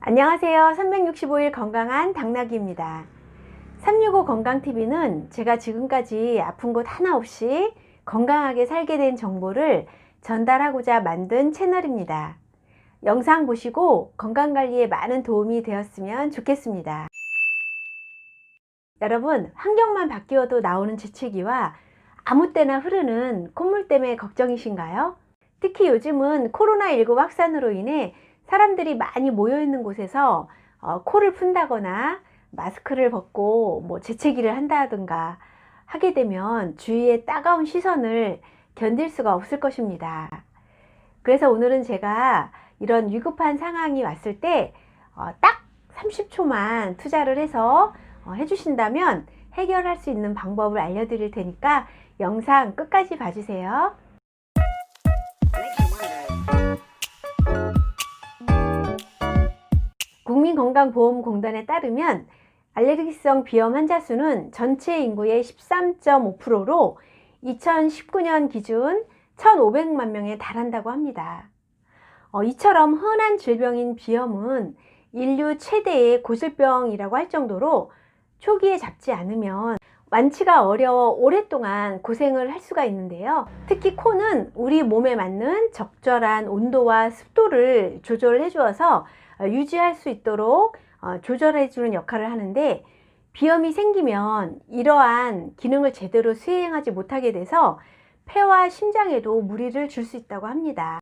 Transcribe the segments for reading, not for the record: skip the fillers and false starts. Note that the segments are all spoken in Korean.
안녕하세요. 365일 건강한 당나귀입니다. 365 건강TV는 제가 지금까지 아픈 곳 하나 없이 건강하게 살게 된 정보를 전달하고자 만든 채널입니다. 영상 보시고 건강관리에 많은 도움이 되었으면 좋겠습니다. 여러분, 환경만 바뀌어도 나오는 재채기와 아무 때나 흐르는 콧물 때문에 걱정이신가요? 특히 요즘은 코로나19 확산으로 인해 사람들이 많이 모여 있는 곳에서 코를 푼다거나 마스크를 벗고 재채기를 한다든가 하게 되면 주위의 따가운 시선을 견딜 수가 없을 것입니다. 그래서 오늘은 제가 이런 위급한 상황이 왔을 때 딱 30초만 투자를 해서 해주신다면 해결할 수 있는 방법을 알려드릴 테니까 영상 끝까지 봐주세요. 국민건강보험공단에 따르면 알레르기성 비염 환자 수는 전체 인구의 13.5%로 2019년 기준 1,500만 명에 달한다고 합니다. 이처럼 흔한 질병인 비염은 인류 최대의 고질병이라고 할 정도로 초기에 잡지 않으면 완치가 어려워 오랫동안 고생을 할 수가 있는데요. 특히 코는 우리 몸에 맞는 적절한 온도와 습도를 조절해 주어서 유지할 수 있도록 조절해 주는 역할을 하는데, 비염이 생기면 이러한 기능을 제대로 수행하지 못하게 돼서 폐와 심장에도 무리를 줄 수 있다고 합니다.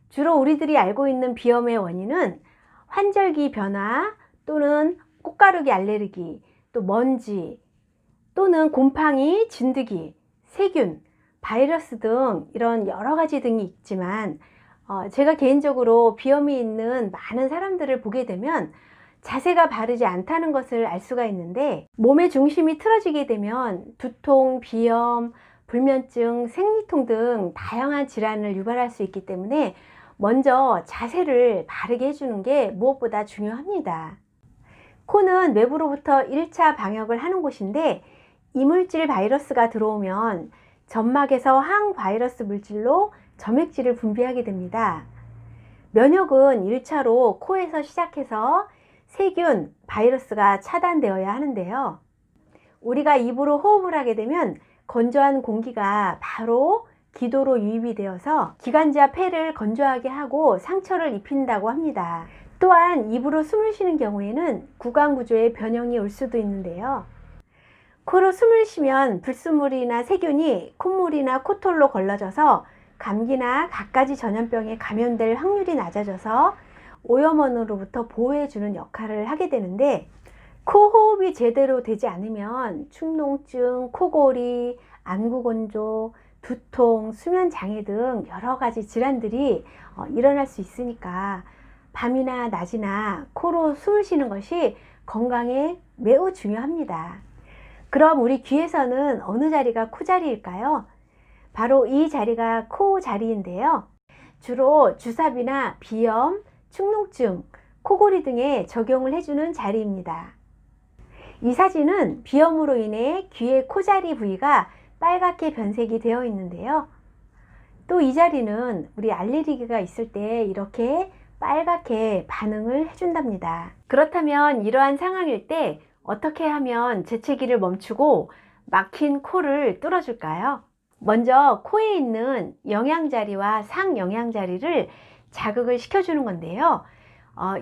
주로 우리들이 알고 있는 비염의 원인은 환절기 변화 또는 꽃가루기 알레르기, 또 먼지 또는 곰팡이, 진드기, 세균, 바이러스 등 이런 여러 가지 등이 있지만 제가 개인적으로 비염이 있는 많은 사람들을 보게 되면 자세가 바르지 않다는 것을 알 수가 있는데, 몸의 중심이 틀어지게 되면 두통, 비염, 불면증, 생리통 등 다양한 질환을 유발할 수 있기 때문에 먼저 자세를 바르게 해주는 게 무엇보다 중요합니다. 코는 외부로부터 1차 방역을 하는 곳인데, 이물질 바이러스가 들어오면 점막에서 항바이러스 물질로 점액질을 분비하게 됩니다. 면역은 1차로 코에서 시작해서 세균, 바이러스가 차단되어야 하는데요. 우리가 입으로 호흡을 하게 되면 건조한 공기가 바로 기도로 유입이 되어서 기관지와 폐를 건조하게 하고 상처를 입힌다고 합니다. 또한 입으로 숨을 쉬는 경우에는 구강 구조에 변형이 올 수도 있는데요. 코로 숨을 쉬면 불순물이나 세균이 콧물이나 코털로 걸러져서 감기나 갖가지 전염병에 감염될 확률이 낮아져서 오염원으로부터 보호해주는 역할을 하게 되는데, 코 호흡이 제대로 되지 않으면 축농증, 코골이, 안구건조, 두통, 수면장애 등 여러 가지 질환들이 일어날 수 있으니까 밤이나 낮이나 코로 숨을 쉬는 것이 건강에 매우 중요합니다. 그럼 우리 귀에서는 어느 자리가 코 자리일까요? 바로 이 자리가 코 자리인데요. 주로 주사비나 비염, 축농증, 코골이 등에 적용을 해주는 자리입니다. 이 사진은 비염으로 인해 귀의 코자리 부위가 빨갛게 변색이 되어 있는데요. 또 이 자리는 우리 알레르기가 있을 때 이렇게 빨갛게 반응을 해준답니다. 그렇다면 이러한 상황일 때 어떻게 하면 재채기를 멈추고 막힌 코를 뚫어줄까요? 먼저 코에 있는 영양자리와 상영양자리를 자극을 시켜주는 건데요.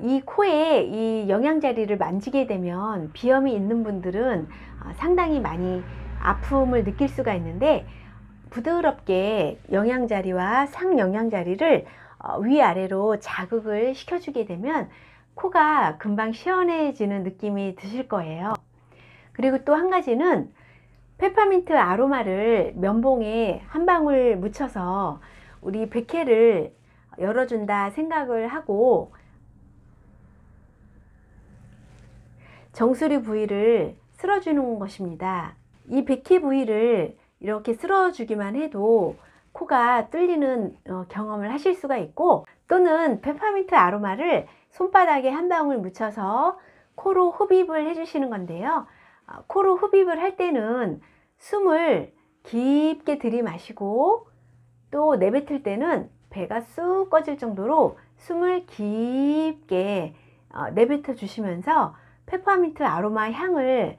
이 코에 이 영양자리를 만지게 되면 비염이 있는 분들은 상당히 많이 아픔을 느낄 수가 있는데, 부드럽게 영양자리와 상영양자리를 위아래로 자극을 시켜주게 되면 코가 금방 시원해지는 느낌이 드실 거예요. 그리고 또 한 가지는 페퍼민트 아로마를 면봉에 한 방울 묻혀서 우리 백회를 열어준다 생각을 하고 정수리 부위를 쓸어주는 것입니다. 이 백회 부위를 이렇게 쓸어주기만 해도 코가 뚫리는 경험을 하실 수가 있고, 또는 페퍼민트 아로마를 손바닥에 한 방울 묻혀서 코로 흡입을 해주시는 건데요. 코로 흡입을 할 때는 숨을 깊게 들이마시고 또 내뱉을 때는 배가 쑥 꺼질 정도로 숨을 깊게 내뱉어 주시면서 페퍼민트 아로마 향을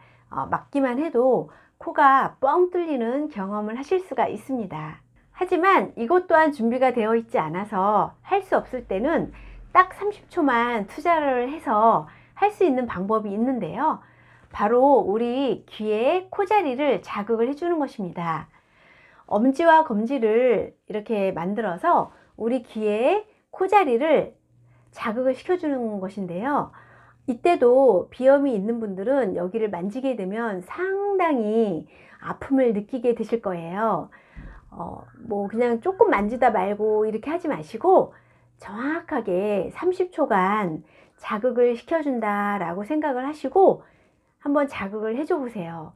맡기만 해도 코가 뻥 뚫리는 경험을 하실 수가 있습니다. 하지만 이것 또한 준비가 되어 있지 않아서 할 수 없을 때는 딱 30초만 투자를 해서 할 수 있는 방법이 있는데요. 바로 우리 귀의 코자리를 자극을 해주는 것입니다. 엄지와 검지를 이렇게 만들어서 우리 귀의 코자리를 자극을 시켜주는 것인데요. 이때도 비염이 있는 분들은 여기를 만지게 되면 상당히 아픔을 느끼게 되실 거예요. 뭐 그냥 조금 만지다 말고 이렇게 하지 마시고 정확하게 30초간 자극을 시켜준다 라고 생각을 하시고 한번 자극을 해줘 보세요.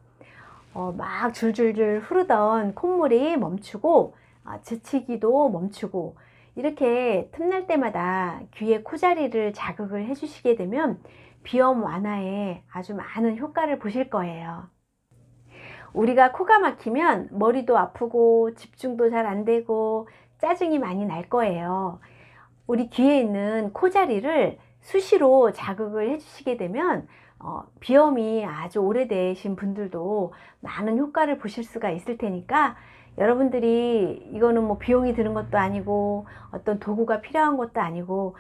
막 줄줄줄 흐르던 콧물이 멈추고 지치기도 멈추고 이렇게 틈날 때마다 귀의 코자리를 자극을 해주시게 되면 비염 완화에 아주 많은 효과를 보실 거예요. 우리가 코가 막히면 머리도 아프고 집중도 잘 안 되고 짜증이 많이 날 거예요. 우리 귀에 있는 코자리를 수시로 자극을 해주시게 되면 비염이 아주 오래되신 분들도 많은 효과를 보실 수가 있을 테니까 여러분들이 이거는 뭐 비용이 드는 것도 아니고 어떤 도구가 필요한 것도 아니고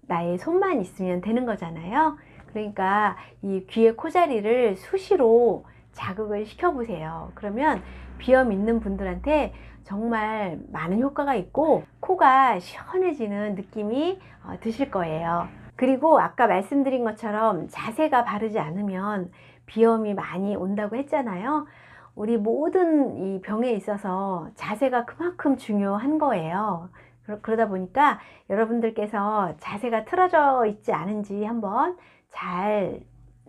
나의 손만 있으면 되는 거잖아요. 그러니까 이 귀의 코자리를 수시로 자극을 시켜 보세요. 그러면 비염 있는 분들한테 정말 많은 효과가 있고 코가 시원해지는 느낌이 드실 거예요. 그리고 아까 말씀드린 것처럼 자세가 바르지 않으면 비염이 많이 온다고 했잖아요. 우리 모든 이 병에 있어서 자세가 그만큼 중요한 거예요. 그러다 보니까 여러분들께서 자세가 틀어져 있지 않은지 한번 잘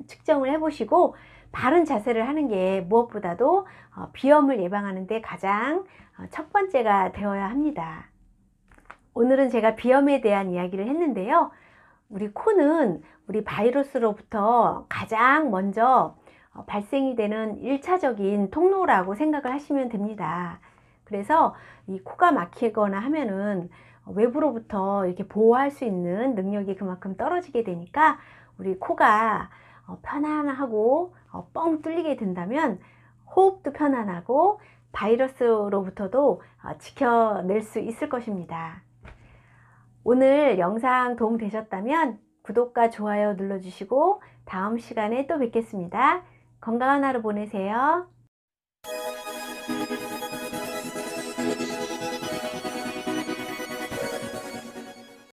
측정을 해보시고 바른 자세를 하는 게 무엇보다도 비염을 예방하는 데 가장 첫 번째가 되어야 합니다. 오늘은 제가 비염에 대한 이야기를 했는데요. 우리 코는 우리 바이러스로부터 가장 먼저 발생이 되는 1차적인 통로라고 생각을 하시면 됩니다. 그래서 이 코가 막히거나 하면은 외부로부터 이렇게 보호할 수 있는 능력이 그만큼 떨어지게 되니까 우리 코가 편안하고 뻥 뚫리게 된다면 호흡도 편안하고 바이러스로부터도 지켜낼 수 있을 것입니다. 오늘 영상 도움 되셨다면 구독과 좋아요 눌러주시고 다음 시간에 또 뵙겠습니다. 건강한 하루 보내세요.